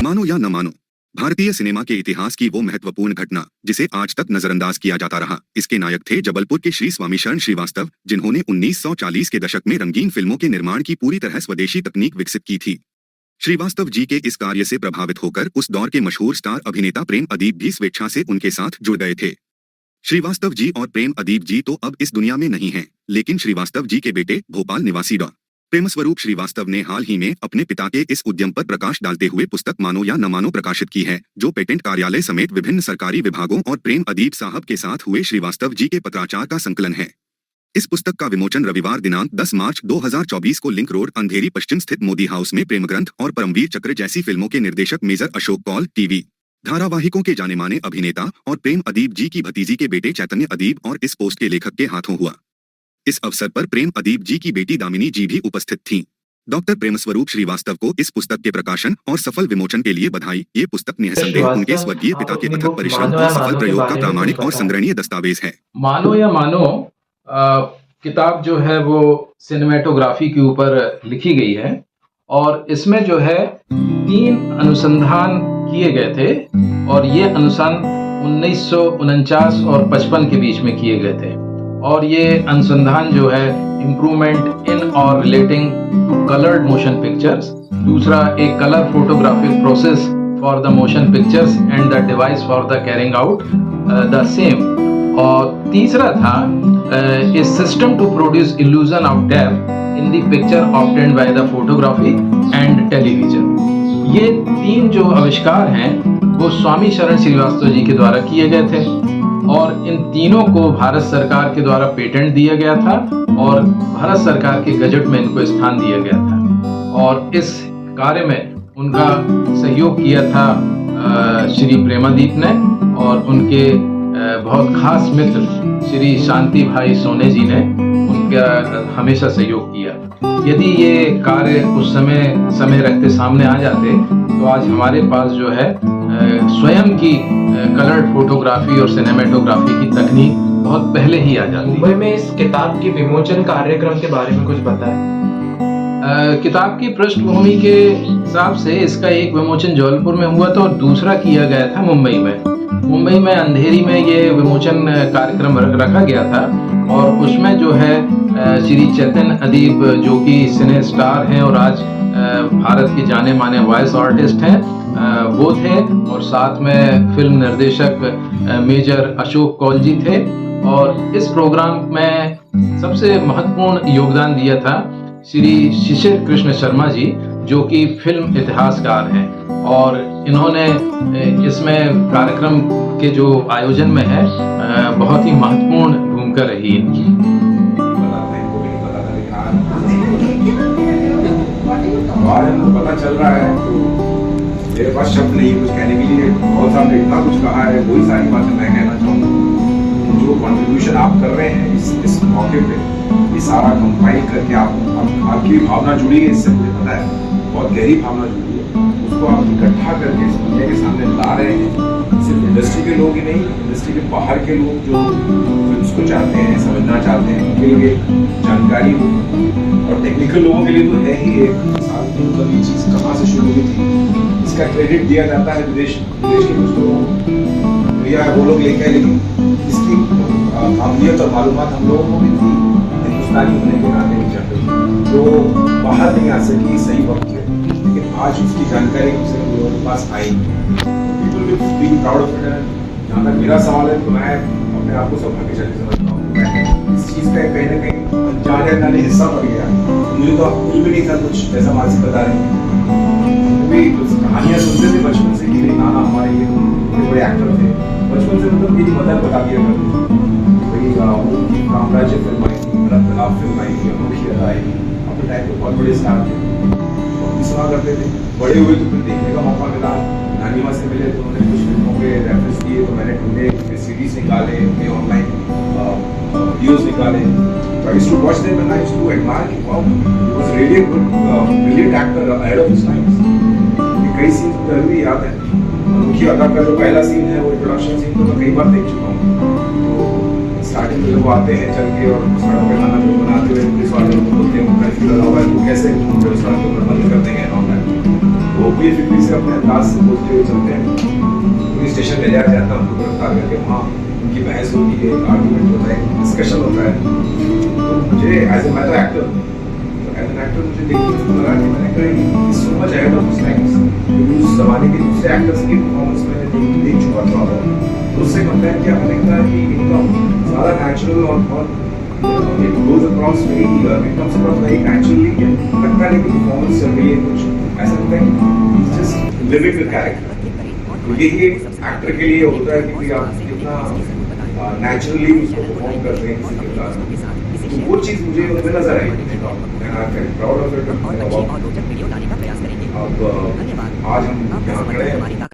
मानो या न मानो, भारतीय सिनेमा के इतिहास की वो महत्वपूर्ण घटना जिसे आज तक नजरअंदाज किया जाता रहा, इसके नायक थे जबलपुर के श्री स्वामी शरण श्रीवास्तव, जिन्होंने 1940 के दशक में रंगीन फिल्मों के निर्माण की पूरी तरह स्वदेशी तकनीक विकसित की थी। श्रीवास्तव जी के इस कार्य से प्रभावित होकर उस दौर के मशहूर स्टार अभिनेता प्रेम अदीप भी स्वेच्छा से उनके साथ जुड़ गए थे। श्रीवास्तव जी और प्रेम अदीप जी तो अब इस दुनिया में नहीं हैं, लेकिन श्रीवास्तव जी के बेटे भोपाल निवासी डॉ. प्रेमस्वरूप श्रीवास्तव ने हाल ही में अपने पिता के इस उद्यम पर प्रकाश डालते हुए पुस्तक मानो या न मानो प्रकाशित की है, जो पेटेंट कार्यालय समेत विभिन्न सरकारी विभागों और प्रेम अदीप साहब के साथ हुए श्रीवास्तव जी के पत्राचार का संकलन है। इस पुस्तक का विमोचन रविवार दिनांक 10 मार्च 2024 को लिंक रोड अंधेरी पश्चिम स्थित मोदी हाउस में प्रेमग्रंथ और परमवीर चक्र जैसी फिल्मों के निर्देशक मेजर अशोक कौल, टीवी धारावाहिकों के जाने माने अभिनेता और प्रेम अदीप जी की भतीजी के बेटे चैतन्य अदीप और इस पोस्ट के लेखक के हाथों हुआ। इस अवसर पर प्रेम अदीप जी की बेटी दामिनी जी भी उपस्थित थीं। डॉक्टर प्रेमस्वरूप श्रीवास्तव को इस पुस्तक के प्रकाशन और सफल विमोचन के लिए बधाई। ये पुस्तक निःसंदेह उनके स्वर्गीय पिता के अथक परिश्रम और सफल प्रयोग का प्रामाणिक और संग्रहणीय दस्तावेज है। मानो या मानो किताब जो है वो सिनेमेटोग्राफी के ऊपर लिखी गई है और इसमें जो है 3 अनुसंधान किए गए थे और ये अनुसंधान 1949 और 55 के बीच में किए गए थे और ये अनुसंधान जो है इम्प्रूवमेंट इन और relating to coloured motion pictures, दूसरा एक colour photographic process for the motion pictures and the device for the carrying out the same, और तीसरा था a system to produce illusion of depth in the picture obtained by the photography and television. ये 3 जो आविष्कार हैं वो स्वामी शरण श्रीवास्तव जी के द्वारा किए गए थे और इन तीनों को भारत सरकार के द्वारा पेटेंट दिया गया था और भारत सरकार के गजट में इनको स्थान दिया गया था और इस कार्य में उनका सहयोग किया था श्री प्रेमादीप ने और उनके बहुत खास मित्र श्री शांति भाई सोने जी ने उनका हमेशा सहयोग किया। यदि ये कार्य उस समय रखते सामने आ जाते तो आज हमारे पास जो है स्वयं की कलर्ड फोटोग्राफी और सिनेमेटोग्राफी की तकनीक बहुत पहले ही आ जाती। मुंबई में इस किताब के विमोचन कार्यक्रम के बारे में कुछ बताएं। किताब की पृष्ठभूमि के हिसाब से इसका एक विमोचन जबलपुर में हुआ था और दूसरा किया गया था मुंबई में अंधेरी में ये विमोचन कार्यक्रम रखा गया था और उसमें जो है श्री चैतन्य अदीप जो कि सिने स्टार हैं और आज भारत के जाने माने वॉइस आर्टिस्ट हैं वो थे और साथ में फिल्म निर्देशक मेजर अशोक कौल जी थे और इस प्रोग्राम में सबसे महत्वपूर्ण योगदान दिया था श्री शिशिर कृष्ण शर्मा जी जो कि फिल्म इतिहासकार हैं और इन्होंने इसमें कार्यक्रम के जो आयोजन में है बहुत ही महत्वपूर्ण भूमिका रही इनकी। पता चल रहा है तो मेरे पास शब्द नहीं कुछ कहने के लिए, बहुत साहब इतना कुछ कहा है, वही सारी बातें मैं कहना चाहूँगा। जो कंट्रीब्यूशन आप कर रहे हैं इस मौके पे, ये सारा कंपाइल करके आपकी भावना जुड़ी है, इससे मुझे पता है बहुत गहरी भावना जुड़ी है, उसको आप इकट्ठा करके इस दुनिया के सामने ला रहे हैं। सिर्फ इंडस्ट्री के लोग ही नहीं, इंडस्ट्री के बाहर के लोग जो फिल्म्स को चाहते हैं, समझना चाहते हैं, उनके लिए जानकारी हो और टेक्निकल लोगों के लिए तो है ही एक साल की मतलब ये चीज़ कहाँ से शुरू हुई थी, इसका क्रेडिट दिया जाता है विदेश के कुछ लोगों को, या वो लोग लेके आए, लेकिन इसकी काबिलियत और मालूमात हम लोगों को भी थी, हिंदुस्तानी होने के नाते भी चाहिए तो बाहर नहीं आ सकी सही वक्त है, लेकिन आज उसकी जानकारी दूसरे लोगों के पास आई। People will feel proud of it. जहाँ तक मेरा सवाल है तो मैं अपने आप को सौभाग्यशाली समझता हूँ, मैं इस चीज़ का कहीं ना कहीं जाने अनजाने हिस्सा बन गया। मुझे तो कुछ भी नहीं था, कुछ जैसा मानसी बता रहे हैं, भी कहानियाँ सुनते थे बचपन से कि नहीं नाना हमारे ये बड़े एक्टर थे, बचपन से मतलब मेरी मदद बता दिया करते भाई कामराज फिल्म आई थी, बड़ा तलाब फिल्म आई थी, अनोखी अदा आई थी, अपने टाइम पे बहुत बड़े स्टार थे, सुना करते थे। बड़े हुए तो फिर देखने का मौका मिला, नानी माँ से मिले तो उन्होंने कुछ फिल्मों के रेफरेंस दिए तो मैंने ढूंढे, सीडीज निकाले, अपने ऑनलाइन वीडियोस निकाले। I used to watch them and I used to admire कि wow, he was really a good, brilliant actor ahead of his times। कई सीन्स मुझे अभी भी याद है। मुख्य अदा का जो पहला सीन है वो इंट्रोडक्शन सीन तो मैं कई बार देख चुका हूँ। तो स्टार्टिंग में वो आते हैं चल के और सड़क पे खाना भी बनाते हुए पुलिस वाले बोलते हैं कर्फ्यू लगा हुआ है तो कैसे उस सड़क पर बंद कर देंगे वो बेफिक्री से अपने अंदाज से बोलते हुए चलते हैं, पुलिस स्टेशन ले जाया जाता है, उनको गिरफ्तार करके वहाँ उनकी बहस होती है, आर्गूमेंट होता है, डिस्कशन होता है। तो मुझे एज ए मैं तो एक्टर हूँ, एज एन एक्टर मुझे देखते हुए लगा कि मैंने कहा so much ahead of his times, क्योंकि उस जमाने के दूसरे एक्टर्स की परफॉर्मेंस मैंने देख चुका था। तो उससे कंपेयर किया, मैंने कहा कि एकदम ज़्यादा नेचुरल और it goes across very it comes across very naturally, लगता नहीं कि परफॉर्मेंस चल रही है, कुछ ऐसा लगता है कि just living the character। तो यही एक एक्टर के लिए होता है कि आप कितना नेचुरली उसको परफॉर्म करते हैं किसी के साथ, तो वो चीज़ मुझे उसमें नजर आई, and I felt proud of it। अब आज हम यहाँ खड़े हैं।